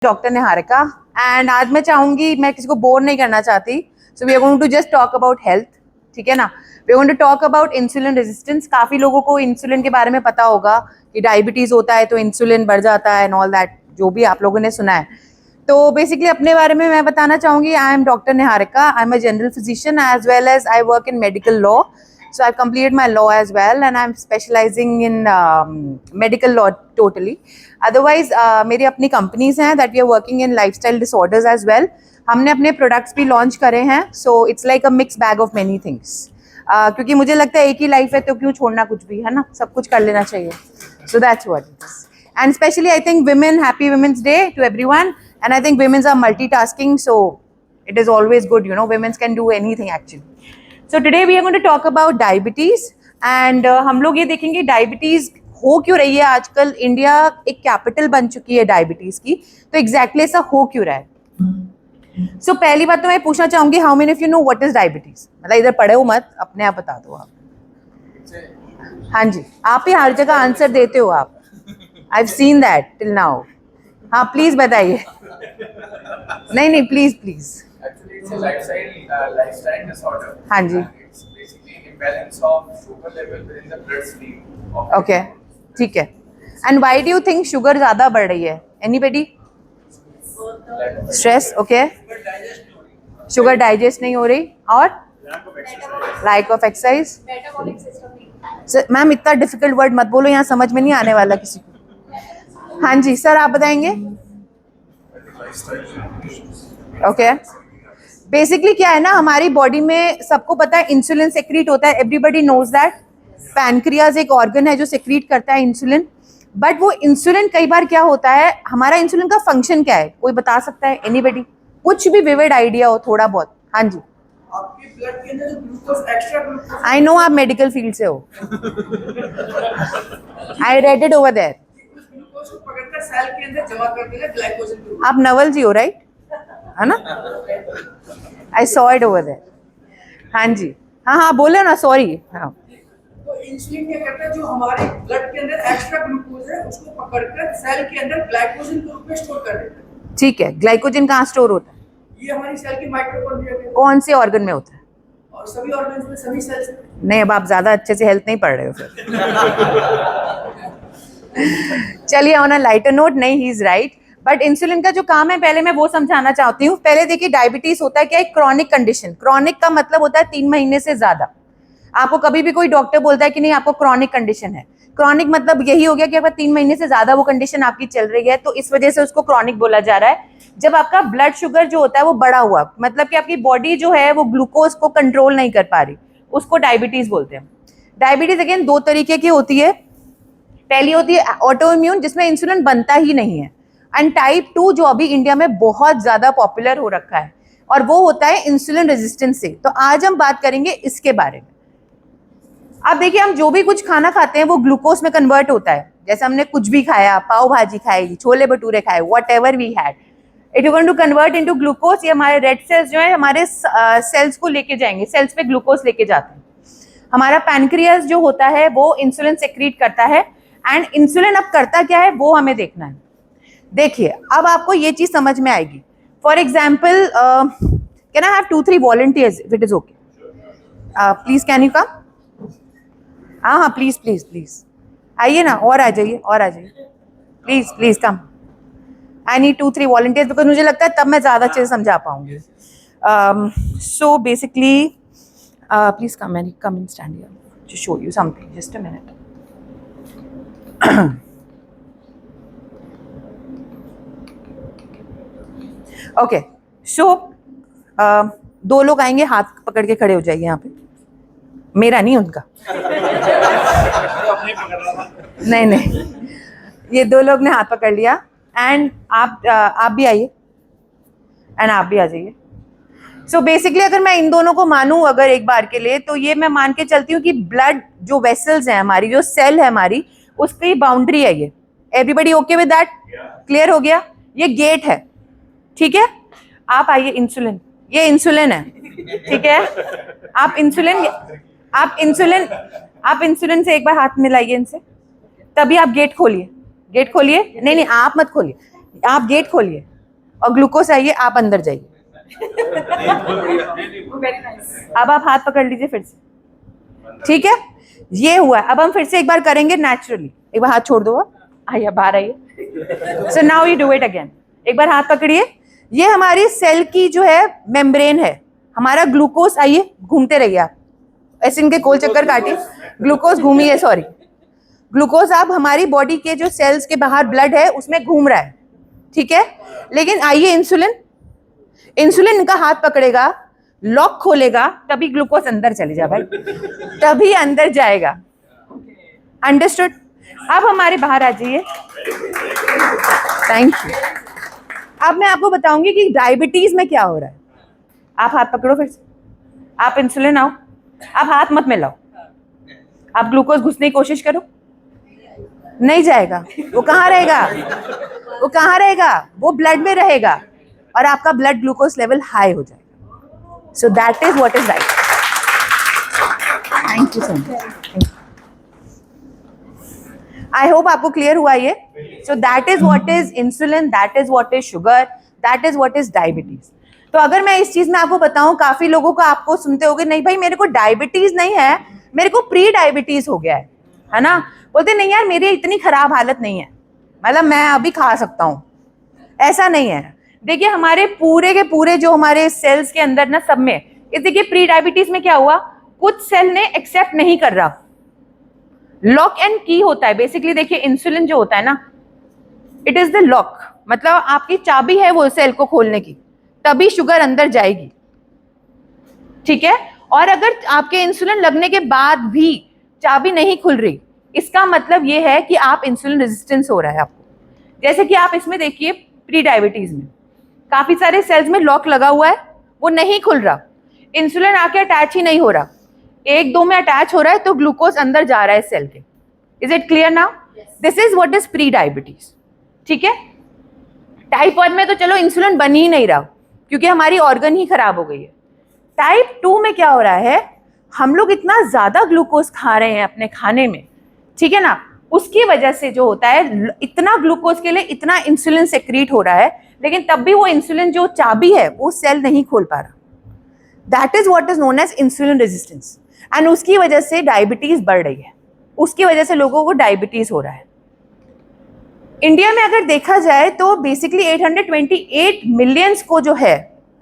Doctor Niharika and आज मैं चाहूंगी, मैं किसी को बोर नहीं करना चाहती, so we are going to just talk about health. ठीक है ना, we are going to talk about insulin resistance. काफी लोगों को इंसुलिन के बारे में पता होगा कि डायबिटीज होता है तो इंसुलिन बढ़ जाता है एंड ऑल दैट, जो भी आप लोगों ने सुना है। तो बेसिकली अपने बारे में मैं बताना चाहूंगी, I am doctor Niharika, I am a general physician as well as I work in medical law. So I've completed my law as well and I'm specializing in medical law totally. Otherwise मेरी अपनी companies हैं that we are working in lifestyle disorders as well. हमने अपने products भी launch करे हैं, so it's like a mixed bag of many things. क्योंकि मुझे लगता है एक ही life है तो क्यों छोड़ना कुछ भी, है ना, सब कुछ कर लेना चाहिए. So that's what it is. And especially I think women, happy Women's Day to everyone. And I think women are multitasking, so it is always good, you know, women can do anything actually. So today we are going to talk about diabetes and हम लोग ये देखेंगे diabetes हो क्यों रही है आजकल. India एक कैपिटल बन चुकी है डायबिटीज की, तो एग्जैक्टली ऐसा हो क्यों रहा है. So पहली बात तो मैं पूछना चाहूंगी, how many of you know what is diabetes. मतलब इधर पढ़े हो मत, अपने आप बता दो आप. हाँ जी, आप ही हर जगह आंसर देते हो आप. I have seen that till now. हाँ प्लीज बताइए. नहीं please please. Actually, it's a lifestyle disorder. हाँ जी. It's basically imbalance of sugar level within the bloodstream. Okay ठीक है. And why do you think sugar ज्यादा बढ़ रही है? Anybody? Stress. Okay. Sugar digest नहीं हो रही और लाइक ऑफ एक्सरसाइज. मैम इतना डिफिकल्ट वर्ड मत बोलो, यहाँ समझ में नहीं आने वाला किसी को. हाँ जी सर, आप बताएंगे. ओके. बेसिकली क्या है ना, हमारी बॉडी में सबको पता है इंसुलिन सेक्रीट होता है. Everybody knows that. पैनक्रियाज एक ऑर्गन है जो सेक्रीट करता है इंसुलिन. बट वो इंसुलिन कई बार क्या होता है, हमारा इंसुलिन का फंक्शन क्या है, कोई बता सकता है? एनीबडी? कुछ भी विविड आइडिया हो थोड़ा बहुत. हाँ जी. आपके ब्लड के अंदर जो glucose, extra glucose. I know आप मेडिकल फील्ड से हो. I read it over there. Glucose को पकड़कर सेल के अंदर जमा कर देगा ग्लाइकोजन के रूप आप नवल जी हो राइट, है ना? I saw it over there. हाँ जी. हाँ बोले ना, सॉरी. हाँ. तो इंसुलिन क्या करता है, जो हमारे ब्लड के अंदर एक्स्ट्रा ग्लूकोज है उसको पकड़कर सेल के अंदर ग्लाइकोजन के रूप में स्टोर कर देता है. ठीक है. ग्लाइकोजन कहाँ स्टोर होता है? ये हमारी सेल की माइटोकॉन्ड्रिया के कौन से ऑर्गन में होता है? और सभी ऑर्गन्स में, सभी सेल्स में. नहीं, अब आप ज्यादा अच्छे से हेल्थ नहीं पढ़ रहे हो फिर. चलिए ऑन अ लाइटर नोट, नहीं he is right. But insulin का जो काम है पहले मैं वो समझाना चाहती हूँ. पहले देखिए डायबिटीज होता है क्या, एक क्रॉनिक कंडीशन. क्रॉनिक का मतलब होता है 3 महीने से ज्यादा. आपको कभी भी कोई डॉक्टर बोलता है कि नहीं आपको क्रॉनिक कंडीशन है, क्रॉनिक मतलब यही हो गया कि अगर 3 महीने से ज्यादा वो कंडीशन आपकी चल रही है, तो इस वजह से उसको क्रॉनिक बोला जा रहा है. जब आपका ब्लड शुगर जो होता है वो बढ़ा हुआ, मतलब कि आपकी बॉडी जो है वो ग्लूकोज को कंट्रोल नहीं कर पा रही, उसको डायबिटीज बोलते हैं. डायबिटीज अगेन 2 तरीके की होती है. पहली होती है ऑटो इम्यून, जिसमें इंसुलिन बनता ही नहीं है. एंड टाइप 2 जो अभी इंडिया में बहुत ज्यादा पॉपुलर हो रखा है, और वो होता है इंसुलिन रेजिस्टेंस से. तो आज हम बात करेंगे इसके बारे में. अब देखिए, हम जो भी कुछ खाना खाते हैं वो ग्लूकोज में कन्वर्ट होता है. जैसे हमने कुछ भी खाया, पाव भाजी खाई, छोले भटूरे खाए, whatever we had, it is going to convert into glucose. ये हमारे रेड सेल्स जो है हमारे सेल्स को लेके जाएंगे, सेल्स पे ग्लूकोज लेके जाते हैं. हमारा पैनक्रियाज जो होता है वो इंसुलिन सेक्रीट करता है. एंड इंसुलिन अब करता क्या है वो हमें देखना है. देखिए अब आपको ये चीज समझ में आएगी. For example, can I have 2-3 volunteers if it is okay? Please can you come. हाँ प्लीज प्लीज प्लीज आइए ना, और आ जाइए please please come. I need 2-3 volunteers because मुझे लगता है तब मैं ज़्यादा अच्छे से समझा पाऊंगी. So basically please come and stand here to show you something. Just a minute. Okay. So 2 लोग आएंगे, हाथ पकड़ के खड़े हो जाइए यहाँ पे. मेरा नहीं, उनका. नहीं, ये 2 लोग ने हाथ पकड़ लिया. एंड आप भी आइए एंड आप भी आ जाइए. सो बेसिकली अगर मैं इन दोनों को मानूं अगर एक बार के लिए, तो ये मैं मान के चलती हूँ कि ब्लड जो वेसल्स हैं हमारी, जो सेल है हमारी, उसकी बाउंड्री है ये. Everybody okay with that? Clear हो गया? ये गेट है. ठीक है. आप आइए. इंसुलिन, ये इंसुलिन है. ठीक है. आप इंसुलिन से एक बार हाथ मिलाइए इनसे, तभी आप गेट खोलिए. नहीं आप मत खोलिए, आप गेट खोलिए. और ग्लूकोज आइए, आप अंदर जाइए। अब आप हाथ पकड़ लीजिए फिर से, ठीक है, ये हुआ। अब हम फिर से एक बार करेंगे नेचुरली। एक बार हाथ छोड़ दो, आइए बाहर आइए। So now you do it again. एक बार हाथ पकड़िए। ये हमारी सेल की जो है मेम्ब्रेन है, हमारा ग्लूकोज, आइए घूमते रहिए आप, ऐसे इनके गोल चक्कर काटिए, ग्लूकोज घूमिए, सॉरी ग्लूकोज आप हमारी बॉडी के जो सेल्स के बाहर ब्लड है उसमें घूम रहा है, ठीक है। लेकिन आइए इंसुलिन, इंसुलिन इनका हाथ पकड़ेगा, लॉक खोलेगा, तभी ग्लूकोज अंदर चले जा भाई, तभी अंदर जाएगा। अंडरस्टूड? अब हमारे बाहर आ जाइए। Thank you. अब मैं आपको बताऊंगी कि डायबिटीज में क्या हो रहा है। आप हाथ पकड़ो फिर से, आप इंसुलिन आओ, आप हाथ मत मिलाओ, आप ग्लूकोज घुसने की कोशिश करो, नहीं जाएगा। वो कहाँ रहेगा? वो कहाँ रहेगा? वो ब्लड में रहेगा और आपका ब्लड ग्लूकोज लेवल हाई हो जाएगा। सो that is what is right. Thank you so much. I hope आपको क्लियर हुआ ये। सो that is what is insulin, that is what is sugar, that is what is diabetes. तो अगर मैं इस चीज में आपको बताऊं, काफी लोगों को आपको सुनते होगे, नहीं भाई मेरे को डायबिटीज नहीं है, मेरे को प्री डायबिटीज हो गया है ना। बोलते नहीं यार मेरी इतनी खराब हालत नहीं है, मतलब मैं अभी खा सकता हूँ, ऐसा नहीं है। देखिए हमारे पूरे के पूरे जो हमारे सेल्स के अंदर ना सब में, इस देखिए प्री डायबिटीज में क्या हुआ, कुछ सेल ने एक्सेप्ट नहीं कर रहा। लॉक एंड की होता है बेसिकली। देखिए इंसुलिन जो होता है ना, इट इज द लॉक, मतलब आपकी चाबी है वो सेल को खोलने की, तभी शुगर अंदर जाएगी, ठीक है। और अगर आपके इंसुलिन लगने के बाद भी चाबी नहीं खुल रही, इसका मतलब ये है कि आप इंसुलिन रेजिस्टेंस हो रहा है आपको। जैसे कि आप इसमें देखिए प्री डायबिटीज में काफी सारे सेल्स में लॉक लगा हुआ है, वो नहीं खुल रहा, इंसुलिन आके अटैच ही नहीं हो रहा, एक दो में अटैच हो रहा है तो ग्लूकोज अंदर जा रहा है सेल के। Is it clear now? This is what is pre diabetes, ठीक है। टाइप 1 में तो चलो इंसुलिन बन ही नहीं रहा क्योंकि हमारी ऑर्गन ही खराब हो गई है। टाइप 2 में क्या हो रहा है, हम लोग इतना ज्यादा ग्लूकोज खा रहे हैं अपने खाने में, ठीक है ना, उसकी वजह से जो होता है, इतना ग्लूकोज के लिए इतना इंसुलिन सेक्रीट हो रहा है, लेकिन तब भी वो इंसुलिन जो चाबी है वो सेल नहीं खोल पा रहा। That is what is known as insulin resistance, and उसकी वजह से डायबिटीज बढ़ रही है, उसकी वजह से लोगों को डायबिटीज हो रहा है। इंडिया में अगर देखा जाए तो बेसिकली 828 मिलियंस को जो है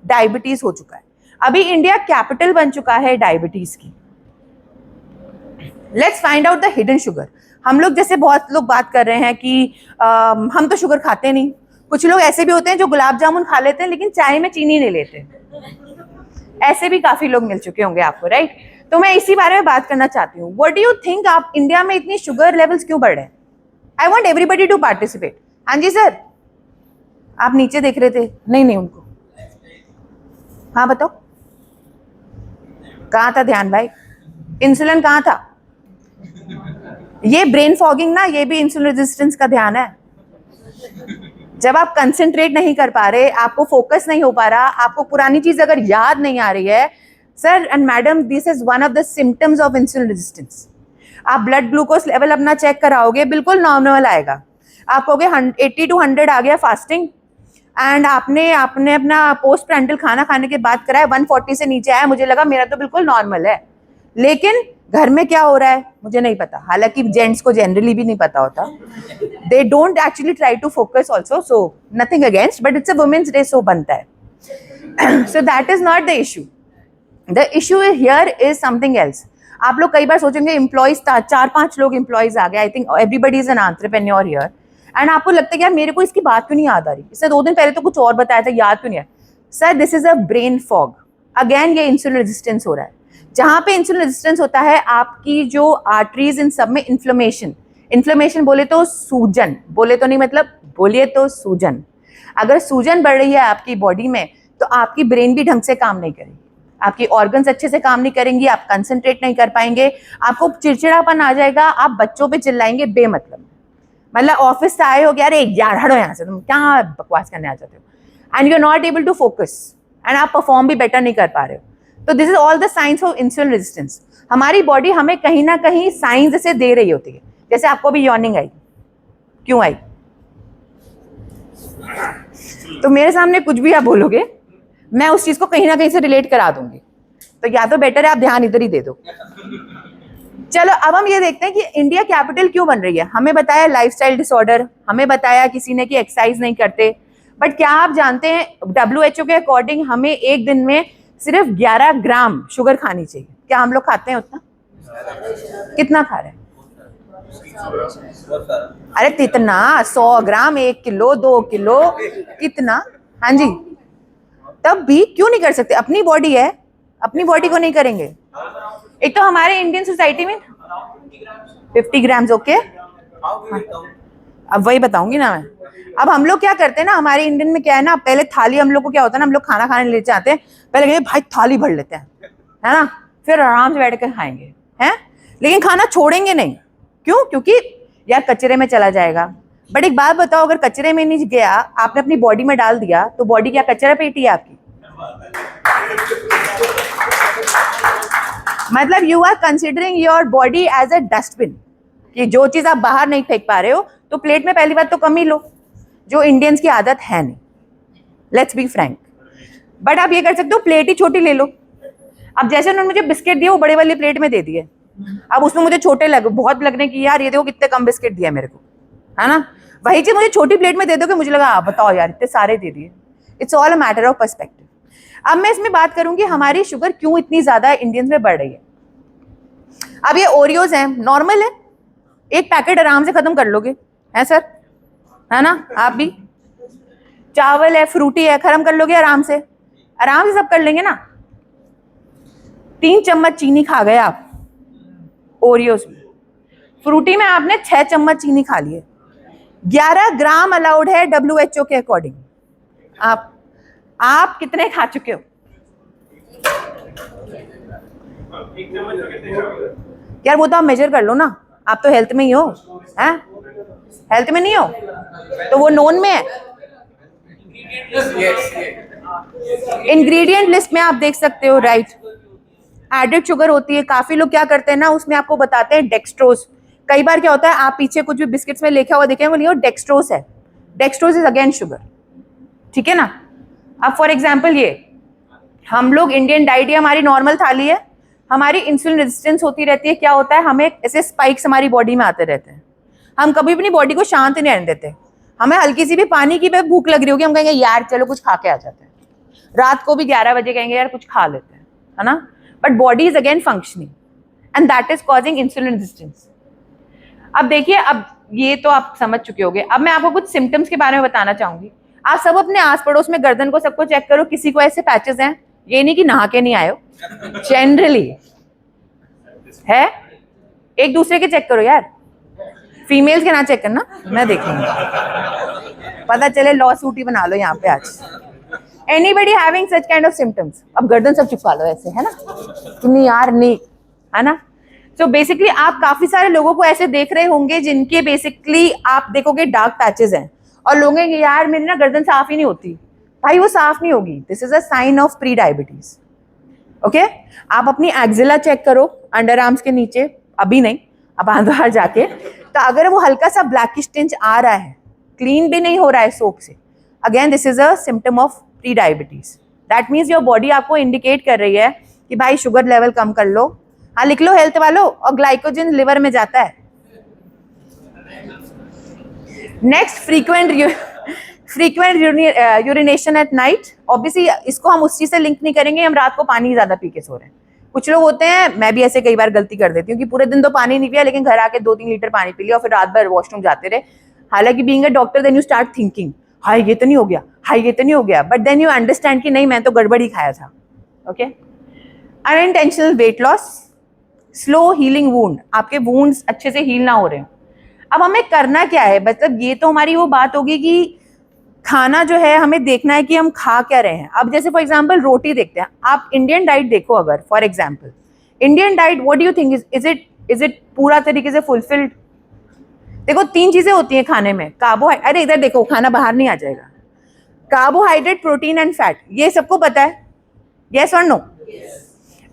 डायबिटीज हो चुका है। अभी इंडिया कैपिटल बन चुका है डायबिटीज की। Let's find out the hidden sugar. हम लोग जैसे बहुत लोग बात कर रहे हैं कि हम तो शुगर खाते नहीं, कुछ लोग ऐसे भी होते हैं जो गुलाब जामुन खा लेते हैं लेकिन चाय में चीनी नहीं लेते, ऐसे भी काफी लोग मिल चुके होंगे आपको, राइट। तो मैं इसी बारे में बात करना चाहती हूँ। व्हाट डू यू थिंक, आप इंडिया में इतनी शुगर लेवल्स क्यों बढ़ रहे हैं? I want everybody to participate. हाँ जी सर, आप नीचे देख रहे थे, नहीं उनको, हाँ बताओ कहाँ था ध्यान भाई, इंसुलिन कहाँ था? ये ब्रेन फॉगिंग ना, ये भी इंसुलिन रेजिस्टेंस का ध्यान है। जब आप कंसंट्रेट नहीं कर पा रहे, आपको फोकस नहीं हो पा रहा, आपको पुरानी चीज अगर याद नहीं आ रही है, sir and madam, this is one of the symptoms of insulin resistance. आप ब्लड ग्लूकोज लेवल अपना चेक कराओगे, बिल्कुल नॉर्मल आएगा, आप कहोगे 80 to 100 आ गया फास्टिंग, एंड आपने अपना पोस्ट प्रेंटल खाना खाने के बाद कराया 140 से नीचे आया, मुझे लगा मेरा तो बिल्कुल नॉर्मल है। लेकिन घर में क्या हो रहा है मुझे नहीं पता, हालांकि जेंट्स को जनरली भी नहीं पता होता, they don't actually try to focus also, so nothing against, but it's a women's day so बनता है। So that is not the issue, the issue here is something else. आप लोग कई बार सोचेंगे एम्प्लॉइज, 4-5 लोग एम्प्लॉइज आ गए, I think everybody is an entrepreneur here, and आपको लगता है कि यार मेरे को इसकी बात क्यों नहीं याद आ रही, इससे 2 दिन पहले तो कुछ और बताया था, याद क्यों नहीं है? Sir this is a brain fog. Again ये इंसुलिन रेजिस्टेंस हो रहा है। जहां पे इंसुलिन रेजिस्टेंस होता है, आपकी जो आर्टरीज इन सब में इन्फ्लेमेशन बोले तो सूजन, बोले तो नहीं मतलब बोलिए तो सूजन। अगर सूजन बढ़ रही है आपकी बॉडी में तो आपकी ब्रेन भी ढंग से काम नहीं करेगी, आपकी ऑर्गन्स अच्छे से काम नहीं करेंगी, आप कंसंट्रेट नहीं कर पाएंगे, आपको चिड़चिड़ापन आ जाएगा, आप बच्चों पे चिल्लाएंगे बेमतलब, मतलब ऑफिस से आए हो कि अरे यार हटो यहाँ से, तुम क्या बकवास करने आ जाते हो, and you are not able to focus, and आप परफॉर्म भी बेटर नहीं कर पा रहे हो। तो this is all the science of insulin resistance. हमारी बॉडी हमें कहीं ना कहीं साइंस जैसे दे रही होती है, जैसे आपको भी यॉर्निंग आई, क्यों आई? तो मेरे सामने कुछ भी आप बोलोगे, मैं उस चीज को कहीं ना कहीं से रिलेट करा दूंगी। तो या तो बेटर है आप ध्यान इधर ही दे दो। चलो अब हम ये देखते हैं कि इंडिया कैपिटल क्यों बन रही है। हमें बताया लाइफस्टाइल डिसऑर्डर, हमें बताया किसी ने कि एक्सरसाइज नहीं करते, बट क्या आप जानते हैं WHO के अकॉर्डिंग हमें एक दिन में सिर्फ 11 ग्राम शुगर खानी चाहिए। क्या हम लोग खाते हैं उतना? कितना खा रहे हैं? अरे कितना? 100 ग्राम, 1 किलो, 2 किलो, कितना? हाँ जी। तब भी क्यों नहीं कर सकते? अपनी बॉडी है, अपनी बॉडी को नहीं करेंगे। एक तो हमारे इंडियन सोसाइटी में 50 ग्राम्स, ओके, अब वही बताऊंगी ना मैं। अब हम लोग क्या करते हैं ना, हमारे इंडियन में क्या है ना, पहले थाली, हम लोग को क्या होता है ना, हम लोग खाना खाने ले जाते हैं, पहले कहेंगे भाई थाली भर लेते हैं, है ना, फिर आराम से बैठ कर खाएंगे, हैं, लेकिन खाना छोड़ेंगे नहीं। क्यों? क्योंकि यार कचरे में चला जाएगा। बट एक बात बताओ, अगर कचरे में नहीं गया, आपने अपनी बॉडी में डाल दिया, तो बॉडी क्या कचरा पेटी है आपकी? मतलब you are considering your body as a dustbin, कि जो चीज आप बाहर नहीं फेंक पा रहे हो तो प्लेट में पहली बात तो कम ही लो, जो इंडियंस की आदत है नहीं, लेट्स बी फ्रैंक। बट आप ये कर सकते हो, प्लेट ही छोटी ले लो। अब जैसे उन्होंने मुझे बिस्किट दिए, वो बड़े वाली प्लेट में दे दिए, अब उसमें मुझे छोटे बहुत लगने की, यार ये देखो कितने कम बिस्किट दिया मेरे को, है ना। वही चीज मुझे छोटी प्लेट में दे दो कि मुझे लगा बताओ यार इतने सारे दे दिए। It's all a matter of perspective. अब मैं इसमें बात करूंगी हमारी शुगर क्यों इतनी ज्यादा इंडियंस में बढ़ रही है। अब ये ओरियोज हैं, नॉर्मल है, एक पैकेट आराम से खत्म कर लोगे, है सर, है ना, आप भी। चावल है, फ्रूटी है, खत्म कर लोगे आराम से सब कर लेंगे ना। 3 चम्मच चीनी खा गए आप ओरियोज में, फ्रूटी में आपने 6 चम्मच चीनी खा लिए, 11 ग्राम अलाउड है WHO के अकॉर्डिंग। आप कितने खा चुके हो? यार वो तो आप मेजर कर लो ना, आप तो हेल्थ में ही हो, हैं? हेल्थ में नहीं हो तो वो नोन में है। इंग्रेडिएंट लिस्ट में आप देख सकते हो, राइट, एडेड शुगर होती है। काफी लोग क्या करते हैं ना, उसमें आपको बताते हैं डेक्सट्रोज। कई बार क्या होता है, आप पीछे कुछ भी बिस्किट्स में लिखा हुआ देखेंगे, वो नहीं हो, डेक्सट्रोज है। डेक्सट्रोज इज अगेन शुगर, ठीक है ना। अब फॉर एग्जाम्पल ये हम लोग इंडियन डाइट, ये हमारी नॉर्मल थाली है, हमारी इंसुलिन रेजिस्टेंस होती रहती है। क्या होता है, हमें ऐसे स्पाइक्स हमारी बॉडी में आते रहते हैं, हम कभी अपनी बॉडी को शांत नहीं रहने देते। हमें हल्की सी भी पानी की भूख लग रही होगी, हम कहेंगे यार चलो कुछ खा के आ जाते हैं। रात को भी 11 बजे कहेंगे यार कुछ खा लेते हैं, है ना। But body is again functioning and that is causing insulin resistance. अब देखिए, अब ये तो आप समझ चुके होंगे। अब मैं आपको कुछ सिम्टम्स के बारे में बताना चाहूंगी। आप सब अपने आस पड़ोस में गर्दन को सबको चेक करो, किसी को ऐसे पैचेस हैं, ये नहीं कि नहा के नहीं आए हो, जनरली है, एक दूसरे के चेक करो यार, फीमेल्स के ना चेक करना, मैं देखूंगी, पता चले लॉ सूट ही बना लो यहाँ पे आज। Anybody having such kind of symptoms? अब गर्दन सब चिपका लो ऐसे, है ना, कि नहीं यार नहीं, है ना। सो बेसिकली आप काफी सारे लोगों को ऐसे देख रहे होंगे जिनके बेसिकली आप देखोगे डार्क पैचेस हैं, और लोग कहेंगे यार मेरी ना गर्दन साफ ही नहीं होती। भाई वो साफ नहीं होगी, this is a sign of pre diabetes, okay. आप अपनी एक्जिला चेक करो, अंडर आर्म्स के नीचे, अभी नहीं, अब बाहर जाके, तो अगर वो हल्का सा ब्लैकिश टिंच आ रहा है, क्लीन भी नहीं हो रहा है सोप से, again this is a symptom of pre diabetes. That means your body आपको इंडिकेट कर रही है कि भाई शुगर लेवल कम कर लो। हाँ लिख लो हेल्थ वालों, और ग्लाइकोजन लिवर में जाता है। Next, frequent urination at night. Obviously इसको हम उस चीज से लिंक नहीं करेंगे, हम रात को पानी ज्यादा पी के सो रहे हैं। कुछ लोग होते हैं, मैं भी ऐसे कई बार गलती कर देती हूँ कि पूरे दिन तो पानी नहीं पिया, लेकिन घर आके 2-3 लीटर पानी पी लिया और फिर रात भर वॉशरूम जाते रहे। हालांकि being a doctor then you start thinking, हाय ये तो नहीं हो गया, हाय ये तो नहीं हो गया, बट देन यू अंडरस्टैंड कि नहीं मैं तो गड़बड़ ही खाया था, okay. Unintentional weight loss, slow healing wound, आपके वुंड्स अच्छे से हील ना हो रहे हैं। अब हमें करना क्या है, मतलब ये तो हमारी वो बात होगी कि खाना जो है हमें देखना है कि हम खा क्या रहे हैं। अब जैसे फॉर एग्जांपल रोटी देखते हैं, आप इंडियन डाइट देखो, अगर for example Indian diet, what do you think, is it पूरा तरीके से फुलफिल्ड? देखो 3 चीजें होती हैं खाने में, कार्बोहाइड्रेट, अरे इधर देखो खाना बाहर नहीं आ जाएगा, कार्बोहाइड्रेट, प्रोटीन एंड फैट, ये सबको पता है, यस और नो?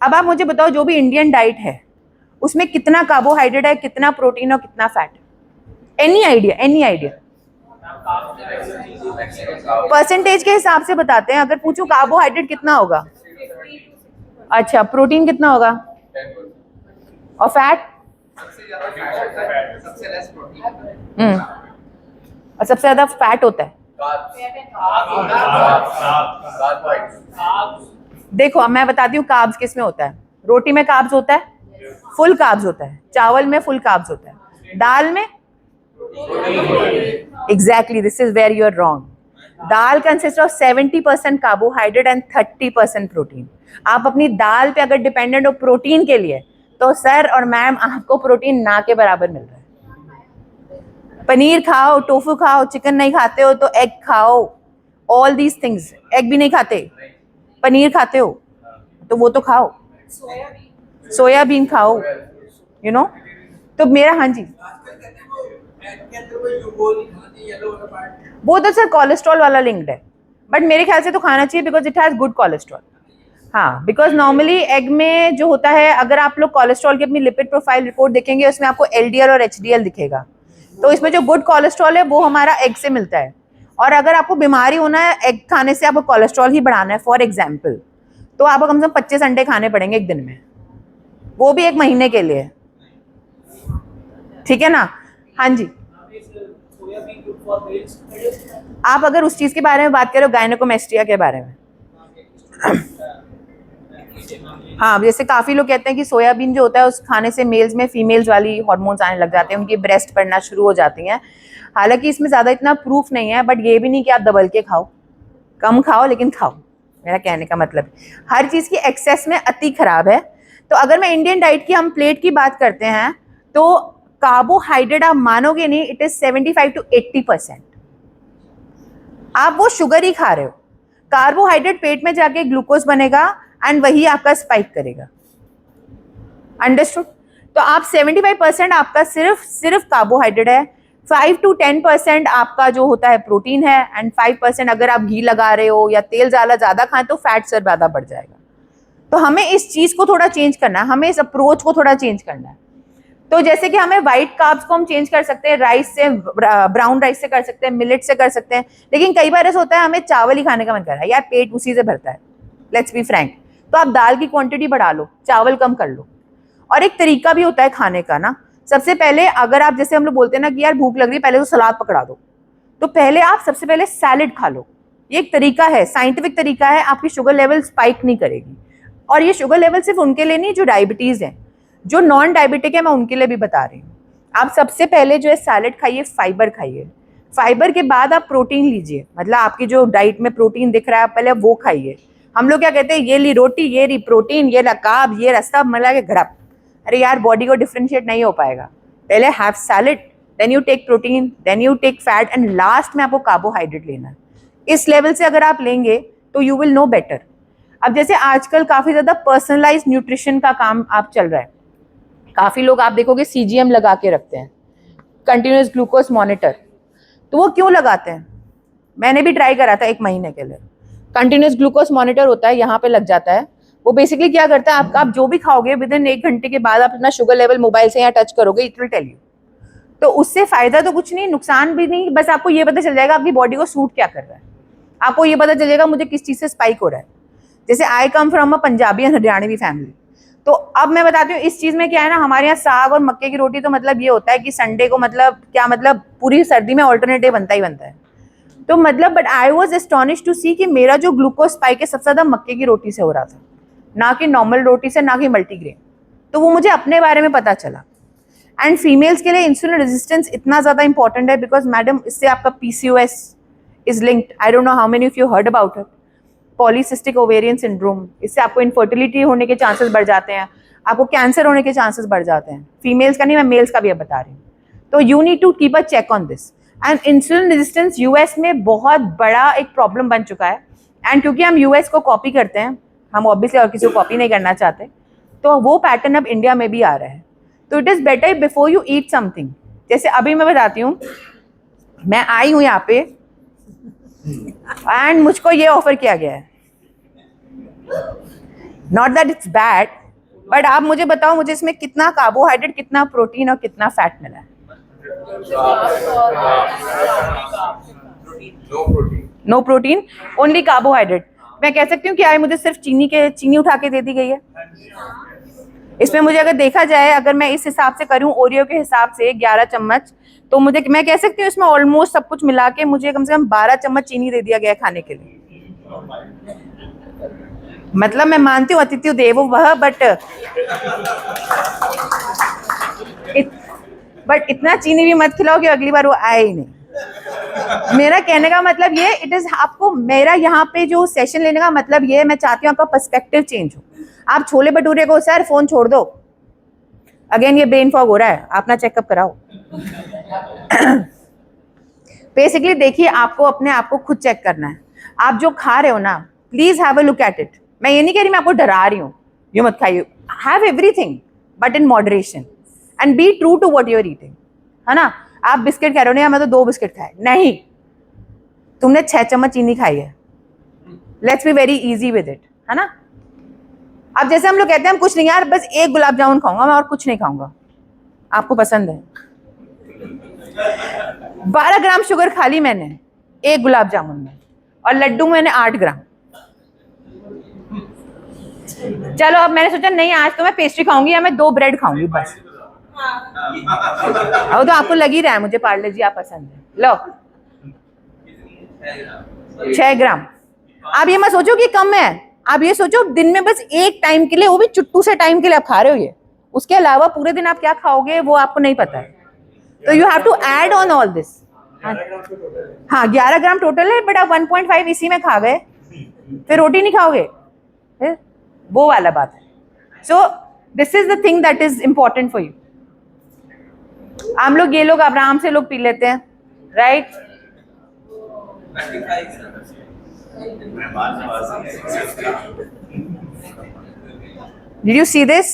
अब आप मुझे बताओ जो भी इंडियन डाइट है उसमें कितना कार्बोहाइड्रेट है, कितना प्रोटीन और कितना fat? Any idea, any idea? Percentage के हिसाब से बताते हैं। अगर पूछूं कार्बोहाइड्रेट कितना होगा, अच्छा प्रोटीन कितना होगा, और फैट, और सबसे ज्यादा फैट होता है। देखो अब मैं बताती हूँ कार्ब्स किस में होता है। रोटी में कार्ब्स होता है, फुल कार्ब्स होता है। चावल में फुल कार्ब्स होता है। दाल में exactly, this is where you are wrong. Dal consist of 70% carbohydrate and 30% protein. आप अपनी दाल पे अगर डिपेंडेंट हो प्रोटीन के लिए, तो सर और मैम आपको प्रोटीन ना के बराबर मिल रहा है। पनीर खाओ, टोफू खाओ, चिकन नहीं खाते हो तो एग खाओ, ऑल दीज थिंग्स। एग भी नहीं खाते, पनीर खाते हो तो वो तो खाओ, सोयाबीन खाओ, यू नो। तो मेरा, हाँ जी, वो तो सर कोलेस्ट्रॉल वाला लिंक्ड है, बट मेरे ख्याल से तो खाना चाहिए because it has good cholesterol. हाँ, बिकॉज नॉर्मली एग में जो होता है, अगर आप लोग कोलेस्ट्रॉल की अपनी लिपिड प्रोफाइल रिपोर्ट देखेंगे उसमें आपको LDL और HDL दिखेगा। तो इसमें जो गुड कोलेस्ट्रॉल है वो हमारा एग से मिलता है। और अगर आपको बीमारी होना है एग खाने से, आपको कोलेस्ट्रॉल ही बढ़ाना है फॉर एग्जाम्पल, तो आपको कम से कम 25 अंडे खाने पड़ेंगे एक दिन में, वो भी 1 महीने के लिए, ठीक है ना। हाँ जी, आप अगर उस चीज के बारे में बात करो, गायनेकोमेस्ट्रिया के बारे में, हाँ, जैसे काफी लोग कहते हैं कि सोयाबीन जो होता है उस खाने से मेल्स में फीमेल्स वाली हार्मोन्स आने लग जाते हैं, उनकी ब्रेस्ट बढ़ना शुरू हो जाती हैं। हालांकि इसमें ज्यादा इतना प्रूफ नहीं है, बट ये भी नहीं कि आप दबल के खाओ, कम खाओ लेकिन खाओ। मेरा कहने का मतलब हर चीज की एक्सेस में अति खराब है। तो अगर मैं इंडियन डाइट की, हम प्लेट की बात करते हैं, तो कार्बोहाइड्रेट आप मानोगे नहीं, इट इज 75 to 80%। आप वो शुगर ही खा रहे हो। कार्बोहाइड्रेट पेट में जाके ग्लूकोज बनेगा एंड वही आपका स्पाइक करेगा। अंडरस्टूड। तो आप 75% आपका सिर्फ कार्बोहाइड्रेट है, 5 to 10% आपका जो होता है प्रोटीन है, एंड 5% अगर आप घी लगा रहे हो या तेल ज्यादा खाएं तो फैट सर ज्यादा बढ़ जाएगा। तो हमें इस चीज को थोड़ा चेंज करना है, हमें इस अप्रोच को थोड़ा चेंज करना है। तो जैसे कि हमें व्हाइट कार्ब्स को हम चेंज कर सकते हैं, राइस से, ब्राउन राइस से कर सकते हैं, मिलेट से कर सकते हैं, लेकिन कई बार ऐसा होता है हमें चावल ही खाने का मन कर रहा है, यार पेट उसी से भरता है, लेट्स बी फ्रैंक। तो आप दाल की क्वांटिटी बढ़ा लो, चावल कम कर लो। और एक तरीका भी होता है खाने का ना, सबसे पहले अगर आप, जैसे हम लोग बोलते हैं ना कि यार भूख लग रही है, पहले तो सलाद पकड़ा दो, तो पहले आप सबसे पहले सैलेड खा लो। ये एक तरीका है, साइंटिफिक तरीका है, आपकी शुगर लेवल स्पाइक नहीं करेगी। और ये शुगर लेवल सिर्फ उनके लिए नहीं जो डायबिटीज है, जो नॉन डायबिटिक है मैं उनके लिए भी बता रही हूँ। आप सबसे पहले जो है सैलेड खाइए, फाइबर खाइए, फाइबर के बाद आप प्रोटीन लीजिए, मतलब आपकी जो डाइट में प्रोटीन दिख रहा है पहले वो खाइए। हम लोग क्या कहते हैं, ये ली रोटी, ये ली प्रोटीन, ये ला कार्ब, ये रस्ता मिला के घड़प। अरे यार बॉडी को डिफ्रेंशिएट नहीं हो पाएगा। पहले have salad, then you take protein, then you take fat, and last में आपको कार्बोहाइड्रेट लेना है। इस लेवल से अगर आप लेंगे तो यू विल नो बेटर। अब जैसे आजकल काफी ज्यादा पर्सनलाइज न्यूट्रिशन का काम आप चल रहा है, काफी लोग आप देखोगे CGM लगा के रखते हैं, कंटिन्यूस ग्लूकोज मॉनिटर। तो वो क्यों लगाते हैं, मैंने भी ट्राई करा था 1 महीने के लिए। कंटिन्यूस ग्लूकोज मॉनिटर होता है, यहाँ पे लग जाता है। वो बेसिकली क्या करता है, आप जो भी खाओगे विद इन 1 घंटे के बाद आप अपना शुगर लेवल मोबाइल से यहाँ टच करोगे, इट विल टेल यू। तो उससे फायदा तो कुछ नहीं, नुकसान भी नहीं, बस आपको ये पता चल जाएगा आपकी बॉडी को सूट क्या कर रहा है, आपको ये पता चल जाएगा मुझे किस चीज से स्पाइक हो रहा है। जैसे I come from a Punjabi and Haryanvi family, तो अब मैं बताती हूँ इस चीज में क्या है ना, हमारे यहाँ साग और मक्के की रोटी, तो मतलब ये होता है कि संडे को, मतलब क्या, मतलब पूरी सर्दी में ऑल्टरनेटिव बनता ही बनता है। तो मतलब but I was astonished to see कि मेरा जो ग्लूकोज स्पाइक है सबसे ज्यादा मक्के की रोटी से हो रहा था, ना कि नॉर्मल रोटी से, ना कि मल्टीग्रेन। तो वो मुझे अपने बारे में पता चला। एंड फीमेल्स के लिए इंसुलिन रेजिस्टेंस इतना ज्यादा इंपॉर्टेंट है बिकॉज मैडम इससे आपका PCOS is linked, I don't know how many of you heard about it, polycystic ovarian syndrome. इससे आपको इनफर्टिलिटी होने के चांसेस बढ़ जाते हैं, आपको कैंसर होने के चांसेस बढ़ जाते हैं। फीमेल्स का नहीं, मैं मेल्स का भी अब बता रही हूँ। तो you need to keep a check on this. And insulin resistance US में बहुत बड़ा एक प्रॉब्लम बन चुका है। एंड क्योंकि हम US को कॉपी करते हैं, हम ऑब्वियसली और किसी को कॉपी नहीं करना चाहते, तो वो पैटर्न अब इंडिया में भी आ रहा है। तो it is better before you eat something. जैसे अभी मैं बताती हूँ, मैं आई हूँ यहाँ पे एंड मुझको ये ऑफर किया गया है, not that it's bad, but आप मुझे बताओ मुझे इसमें कितना कार्बोहाइड्रेट, कितना प्रोटीन और कितना फैट मिला है। No protein, only carbohydrate. मैं कह सकती हूँ कि आज मुझे सिर्फ चीनी उठा के दे दी गई है। इसमें मुझे अगर देखा जाए, अगर मैं इस हिसाब से करूँ ओरियो के हिसाब से 11 चम्मच, तो मुझे मैं कह सकती हूँ इसमें ऑलमोस्ट सब कुछ मिला के मुझे कम से कम 12 चम्मच चीनी दे दिया गया है खाने के लिए। मतलब मैं मानती हूँ अतिथि देवो वह, बट इतना चीनी भी मत खिलाओ कि अगली बार वो आए ही नहीं। मेरा कहने का मतलब ये, इट इज आपको, मेरा यहाँ पे जो सेशन लेने का मतलब ये, मैं चाहती हूँ आपका पर्सपेक्टिव चेंज हो। आप छोले भटूरे को सर फोन छोड़ दो, अगेन ये ब्रेन फॉग हो रहा है, अपना चेकअप कराओ। बेसिकली देखिए, आपको अपने आप को खुद चेक करना है। आप जो खा रहे हो ना, please have a look at it. मैं ये नहीं कह रही मैं आपको डरा रही हूँ, ये मत खाइए, have everything but in moderation and be true to what you are eating, है ना। आप बिस्किट कह रहे हो, नहीं मैं तो 2 बिस्किट खाए, नहीं, तुमने 6 चम्मच चीनी खाई है। Let's be very easy with it, है ना। अब जैसे हम लोग कहते हैं हम कुछ नहीं यार, बस 1 गुलाब जामुन खाऊंगा मैं और कुछ नहीं खाऊंगा, आपको पसंद है। 12 ग्राम शुगर खा ली मैंने 1 गुलाब जामुन में, और लड्डू मैंने 8 ग्राम। चलो अब मैंने सोचा नहीं, आज तो मैं पेस्ट्री खाऊंगी या मैं 2 ब्रेड खाऊंगी बस। अब तो आपको लग ही रहा है मुझे पार्ले जी आप पसंद है, लो 6 ग्राम। आप ये मत सोचो कि कम है, आप ये सोचो दिन में बस एक टाइम के लिए, वो भी चुट्टू से टाइम के लिए आप खा रहे हो ये, उसके अलावा पूरे दिन आप क्या खाओगे वो आपको नहीं पता है। तो you have to add on all this. हाँ 11 ग्राम टोटल है, बट आप 1.5 इसी में खा गए, फिर रोटी नहीं खाओगे, वो वाला बात है। So this is the thing that is important for you. हम लोग ये लोग आराम से लोग पी लेते हैं, right. Did you see this?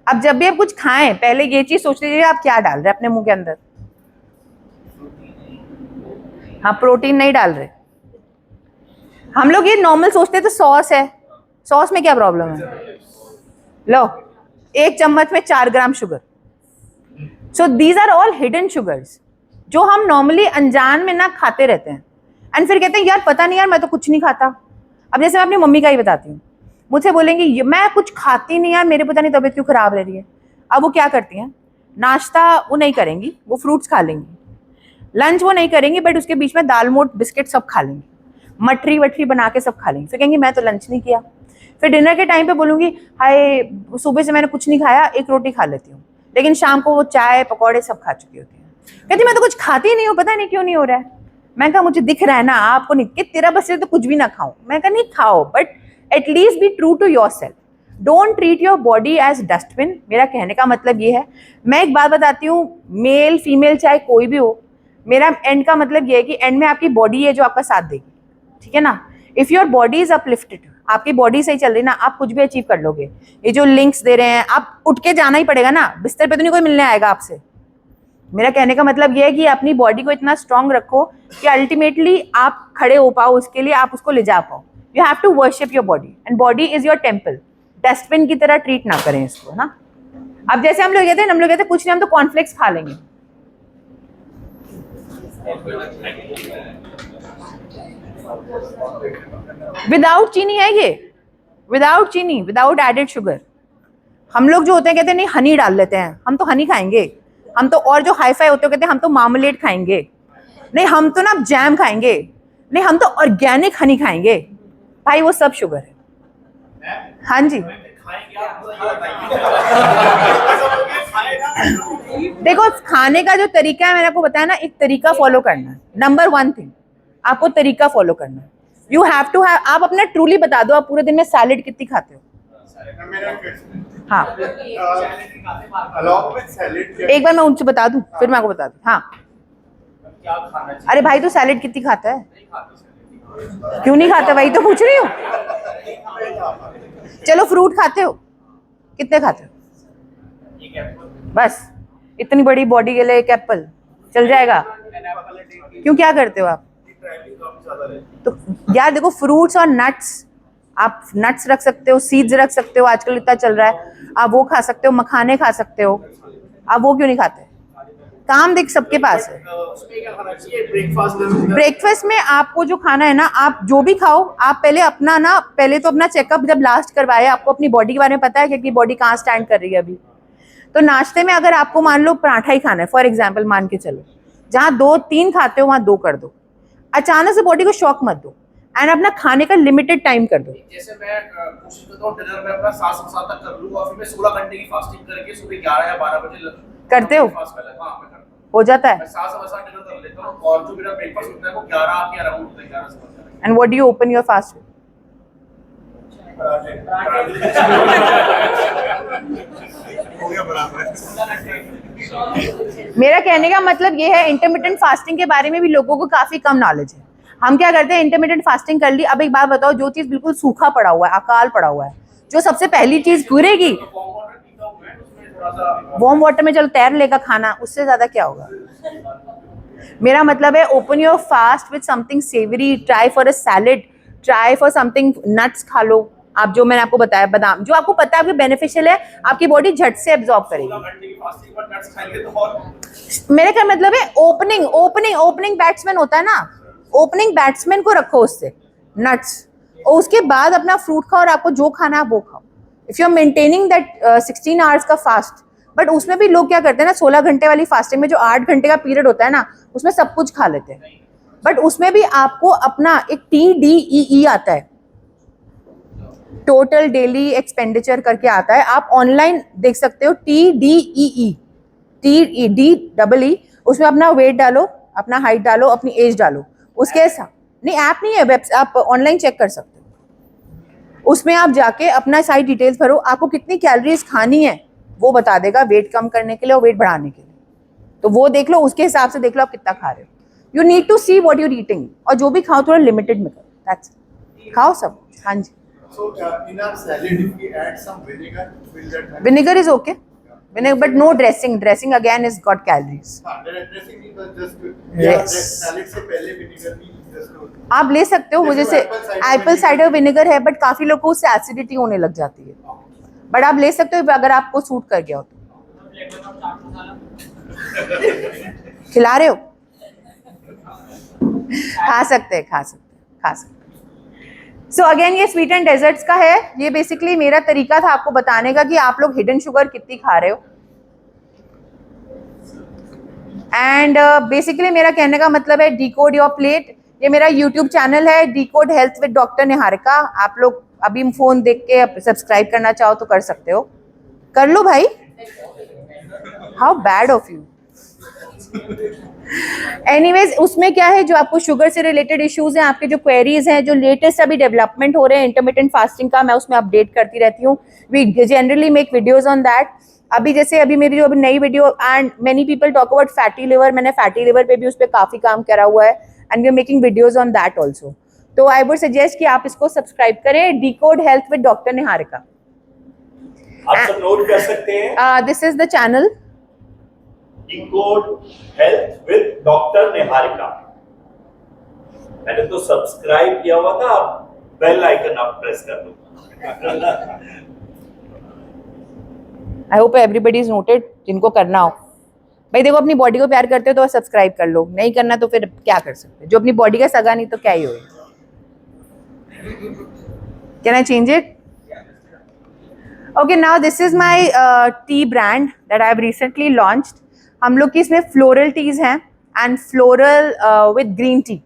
अब जब भी आप कुछ खाएं, पहले ये चीज सोच लीजिए आप क्या डाल रहे हैं अपने मुंह के अंदर। हाँ, प्रोटीन नहीं डाल रहे। हम लोग ये नॉर्मल सोचते हैं तो सॉस है, सॉस में क्या प्रॉब्लम है। लो 1 चम्मच में 4 ग्राम शुगर। So these are all hidden sugars जो हम नॉर्मली अनजान में ना खाते रहते हैं, एंड फिर कहते हैं यार पता नहीं यार मैं तो कुछ नहीं खाता। अब जैसे मैं अपनी मम्मी का ही बताती हूँ, मुझसे बोलेंगी मैं कुछ खाती नहीं यार, मेरे पता नहीं तबीयत क्यों खराब रह रही है। अब वो क्या करती हैं, नाश्ता वो नहीं करेंगी, वो फ्रूट्स खा लेंगी, लंच वो नहीं करेंगी, बट उसके बीच में दाल मोट बिस्किट सब खा लेंगी, मटरी वटरी बना के सब खा लेंगी, फिर कहेंगी मैं तो लंच नहीं किया। फिर डिनर के टाइम पे बोलूँगी हाय सुबह से मैंने कुछ नहीं खाया, 1 रोटी खा लेती हूँ, लेकिन शाम को वो चाय पकौड़े सब खा चुकी होती है। कहती मैं तो कुछ खाती नहीं हूँ, पता नहीं क्यों नहीं हो रहा है। मैं कहा मुझे दिख रहा है ना, आपको नहीं कि तेरा बस तो कुछ भी ना खाओ। मैं कहा नहीं खाओ, but at least be true to yourself, don't treat your body as dustbin. मेरा कहने का मतलब ये है, मैं एक बात बताती हूँ, मेल फीमेल चाहे कोई भी हो, मेरा एंड का मतलब ये है कि एंड में आपकी बॉडी है जो आपका साथ देगी, ठीक है ना। If your body is uplifted, आपकी बॉडी सही चल रही ना, आप कुछ भी अचीव कर लोगे। ये जो लिंक्स दे रहे हैं, आप उठ के जाना ही पड़ेगा ना, बिस्तर पे तो नहीं कोई मिलने आएगा आपसे। मेरा कहने का मतलब ये है कि अपनी बॉडी को इतना स्ट्रांग रखो कि अल्टीमेटली आप खड़े हो पाओ, उसके लिए आप उसको ले जा पाओ। You have to worship your body, and body is your temple. Dustbin की तरह ट्रीट ना करें इसको ना। अब जैसे हम लोग कहते हैं कुछ नहीं हम तो कॉर्नफ्लेक्स खा लेंगे, विदाउट चीनी है ये, विदाउट चीनी, विदाउट एडेड शुगर। हम लोग जो होते हैं कहते हैं नहीं हनी डाल लेते हैं, हम तो हनी खाएंगे, हम तो और जो हाई फाई होते हैं कहते हैं हम तो मार्मलेट खाएंगे, नहीं हम तो ना जैम खाएंगे, नहीं हम तो ऑर्गेनिक हनी खाएंगे। भाई वो सब शुगर है। हाँ जी देखो खाने का जो तरीका है मैंने आपको बताया ना, एक तरीका फॉलो करना है। नंबर 1 थिंग आपको तरीका फॉलो करना है। यू हैव टू हैव, आप अपना ट्रूली बता दो आप पूरे दिन में सैलेड कितनी खाते हो। हाँ एक बार मैं उनसे बता दूं फिर मैं आपको बता दूं। हाँ अरे भाई तो सैलेड कितनी खाता है, क्यों नहीं खाता, वही तो पूछ रही हूँ। चलो फ्रूट खाते हो, कितने खाते हो, बस इतनी बड़ी बॉडी के लिए एक एप्पल चल जाएगा। क्यों क्या करते हो आप, तो यार देखो फ्रूट्स और नट्स, आप नट्स रख सकते हो, सीड्स रख सकते हो, आजकल इतना चल रहा है, आप वो खा सकते हो, मखाने खा सकते हो, आप वो क्यों नहीं खाते। काम देख सबके पास है। उसमें क्या खाना चाहिए ब्रेकफास्ट में? ब्रेकफास्ट में आपको जो खाना है ना, आप जो भी खाओ, आप पहले तो अपना चेकअप जब लास्ट करवाए, आपको अपनी बॉडी के बारे में पता है कि बॉडी कहाँ स्टैंड कर रही है अभी। तो नाश्ते में अगर आपको मान लो पराठा ही खाना है, फॉर एग्जाम्पल मान के चलो, जहाँ 2-3 खाते हो वहाँ 2 कर दो। अचानक से बॉडी को शॉक मत दो, एंड अपना खाने का लिमिटेड टाइम कर दो। जैसे मैं कोशिश करता हूँ डिनर में अपना 7 तक कर लूँ, और फिर मैं 16 घंटे की फास्टिंग करके सुबह 11 या 12 बजे करते हो? फास्ट कर लेता हूँ। हाँ, मैं करता हूँ। हो जाता है। मैं 7 डिनर कर लेता हूँ, और जो मेरा ब्रेकफास्ट होता है वो 11 के अराउंड होता है, 11 से 12। And what do you open your fast with? मेरा कहने का मतलब ये है, इंटरमिटेंट फास्टिंग के बारे में भी लोगों को काफी कम नॉलेज है। हम क्या करते हैं, इंटरमिटेंट फास्टिंग कर ली। अब एक बात बताओ, जो चीज बिल्कुल सूखा पड़ा हुआ है, अकाल पड़ा हुआ है, जो सबसे पहली चीज गिरेगी, वार्म वाटर में चलो तैर लेगा खाना, उससे ज्यादा क्या होगा। मेरा मतलब है, open your fast with something savoury, try for a salad, try for something, nuts खा लो आप, जो मैंने आपको बताया, बादाम, जो आपको पता है आपके बेनिफिशियल है, आपकी बॉडी झट से एब्जॉर्ब करेगी। मेरे का मतलब है, ओपनिंग बैट्समैन होता है ना, ओपनिंग बैट्समैन को रखो उससे नट्स, और उसके बाद अपना फ्रूट खाओ, और आपको जो खाना है वो खाओ। If you are maintaining that 16 hours का फास्ट, बट उसमें भी लोग क्या करते हैं ना, 16 घंटे वाली फास्टिंग में जो 8 घंटे का पीरियड होता है ना, उसमें सब कुछ खा लेते हैं। बट उसमें भी आपको अपना एक TDEE आता है, टोटल डेली एक्सपेंडिचर करके आता है, आप ऑनलाइन देख सकते हो, TDEE, TDEE, उसमें अपना वेट डालो, अपना हाइट डालो, अपनी एज डालो, उसके साथ, नहीं ऐप नहीं है, वेब, आप ऑनलाइन चेक कर सकते हो। उसमें आप जाके अपना सारी डिटेल्स भरो, आपको कितनी कैलोरीज खानी है वो बता देगा, वेट कम करने के लिए और वेट बढ़ाने के लिए। तो वो देख लो, उसके हिसाब से देख लो आप कितना खा रहे हो। You need to see what you're eating, और जो भी खाओ थोड़ा लिमिटेड में करो, दैट्स इट। खाओ सब। हाँ जी। So in our salad, if we add some vinegar, will that help? Vinegar is okay, vinegar, but no dressing. Dressing again is got calories. Dressing is just Yes. salad से पहले vinegar भी just आप ले सकते हो, मुझे से Apple cider vinegar है, बट काफी लोगों को उससे एसिडिटी होने लग जाती है, बट आप ले सकते हो अगर आपको सूट कर गया हो तो। खिला रहे हो? खा सकते हैं। सो अगेन ये स्वीट एंड डेजर्ट्स का है। ये बेसिकली मेरा तरीका था आपको बताने का कि आप लोग हिडन शुगर कितनी खा रहे हो। एंड बेसिकली मेरा कहने का मतलब है, डिकोड योर प्लेट। ये मेरा यूट्यूब चैनल है, decode health with doctor Niharika. आप लोग अभी फोन देख के सब्सक्राइब करना चाहो तो कर सकते हो, कर लो भाई। How bad of you. Anyways, उसमें क्या है, जो आपको शुगर से रिलेटेड इश्यूज हैं, आपके जो क्वेरीज हैं, जो लेटेस्ट अभी डेवलपमेंट हो रहे हैं इंटरमिटेंट फास्टिंग का, मैं उसमें अपडेट करती रहती हूँ। We generally make videos on that. अभी मेरी जो नई video, and many people talk about fatty liver, मैंने फैटी लिवर पे भी उस पर काफी काम करा हुआ है, and we are making videos on that also. तो आई वुड सजेस्ट कि आप इसको सब्सक्राइब करें, decode health with doctor Niharika. आप सब नोट कर सकते हैं, this is the channel, decode health with doctor Niharika. मैंने तो सब्सक्राइब किया हुआ था, आप बेल आइकन आप प्रेस कर दो। I hope everybody is noted, जिनको करना हो। भाई देखो, अपनी बॉडी को प्यार करते हो तो सब्सक्राइब कर लो, नहीं करना तो फिर क्या कर सकते, जो अपनी बॉडी का सगा नहीं तो क्या ही होगा। Can I change it? Okay, now this is my T brand that I have recently launched. हम लोग की इसमें फ्लोरल टीज हैं, and floral with green tea.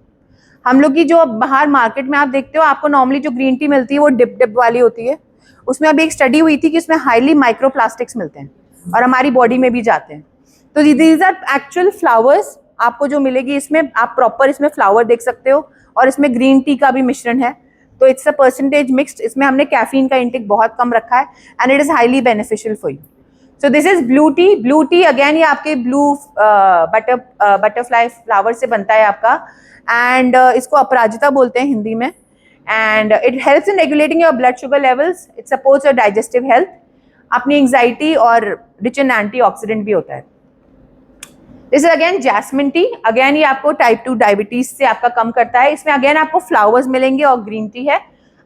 हम लोग की जो बाहर मार्केट में आप देखते हो, आपको नॉर्मली जो ग्रीन टी मिलती है वो डिप वाली होती है। उसमें अभी एक स्टडी हुई थी कि उसमें हाईली माइक्रोप्लास्टिक्स मिलते हैं और हमारी बॉडी में भी जाते हैं। तो दीज आर एक्चुअल फ्लावर्स, आपको जो मिलेगी इसमें, आप प्रॉपर इसमें फ्लावर देख सकते हो, और इसमें ग्रीन टी का भी मिश्रण है। तो इट्स अ परसेंटेज मिक्स्ड, इसमें हमने कैफीन का इंटेक बहुत कम रखा है, and it is highly beneficial for you. So this is blue T. Blue T again ये आपके ब्लू बटरफ्लाई फ्लावर से बनता है आपका, एंड इसको अपराजिता बोलते हैं हिंदी में। And it helps in regulating your blood sugar levels, it supports your digestive health, अपनी एंग्जाइटी, और रिच इन एंटीऑक्सीडेंट भी होता है। This is again jasmine tea. Again ये आपको टाइप 2 डायबिटीज से आपका कम करता है। इसमें अगेन आपको फ्लावर्स मिलेंगे और ग्रीन टी है।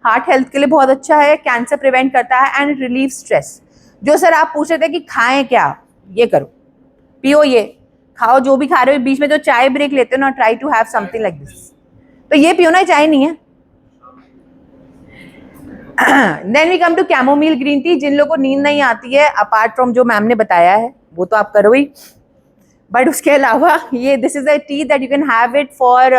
हार्ट हेल्थ के लिए बहुत अच्छा है, कैंसर प्रिवेंट करता है, एंड रिलीव स्ट्रेस। जो सर आप पूछ रहे थे कि खाएं क्या, ये करो, पियो ये, खाओ जो भी खा रहे हो, बीच में जो चाय ब्रेक लेते हो ना, try to have something like this. तो ये पियो ना, चाय नहीं है। Then we come to chamomile green tea. जिन लोगों को नींद नहीं आती है, अपार्ट फ्रॉम जो मैम ने बताया है वो तो आप करो ही, बट उसके अलावा ये this is a T that you can have it for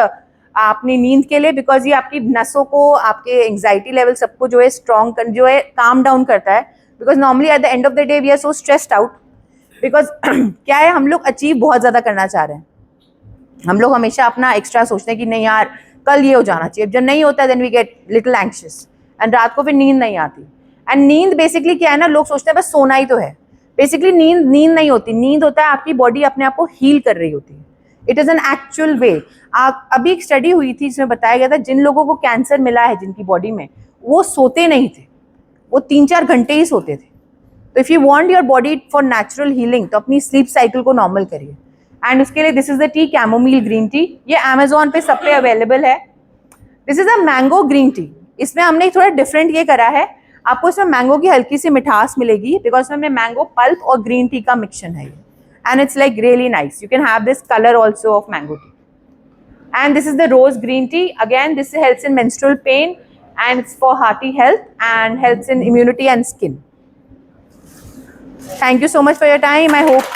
अपनी नींद के लिए, बिकॉज ये आपकी नसों को, आपके एंग्जाइटी लेवल सबको जो है स्ट्रॉन्ग, जो है काम डाउन करता है। Because normally at the end of the day we are so stressed out, because क्या है, हम लोग अचीव बहुत ज़्यादा करना चाह रहे हैं। हम लोग हमेशा अपना एक्स्ट्रा सोचते हैं कि नहीं यार कल ये हो जाना चाहिए, जब नहीं होता then we get little anxious and रात को फिर नींद नहीं आती। एंड नींद बेसिकली क्या है ना, लोग सोचते हैं बस सोना ही तो है। बेसिकली नींद नहीं होती, नींद होता है आपकी बॉडी अपने आप को हील कर रही होती है। इट इज़ एन एक्चुअल वे। आप अभी एक स्टडी हुई थी जिसमें बताया गया था जिन लोगों को कैंसर मिला है जिनकी बॉडी में, वो सोते नहीं थे, वो 3-4 घंटे ही सोते थे। तो if you want your body for natural healing तो अपनी स्लीप साइकिल को नॉर्मल करिए। एंड उसके लिए this is the T chamomile green T. ये अमेजोन पे सब पे अवेलेबल है। This is a mango green tea. इसमें हमने थोड़ा डिफरेंट ये करा है, आपको इसमें मैंगो की हल्की सी मिठास मिलेगी, बिकॉज इसमें मैंगो पल्प और ग्रीन टी का मिक्सचर है, and it's like really nice. You can have this colour also of mango T. And this is the rose green tea. Again, this helps in menstrual pain and it's for hearty health and helps in immunity and skin. Thank you so much for your time. I hope.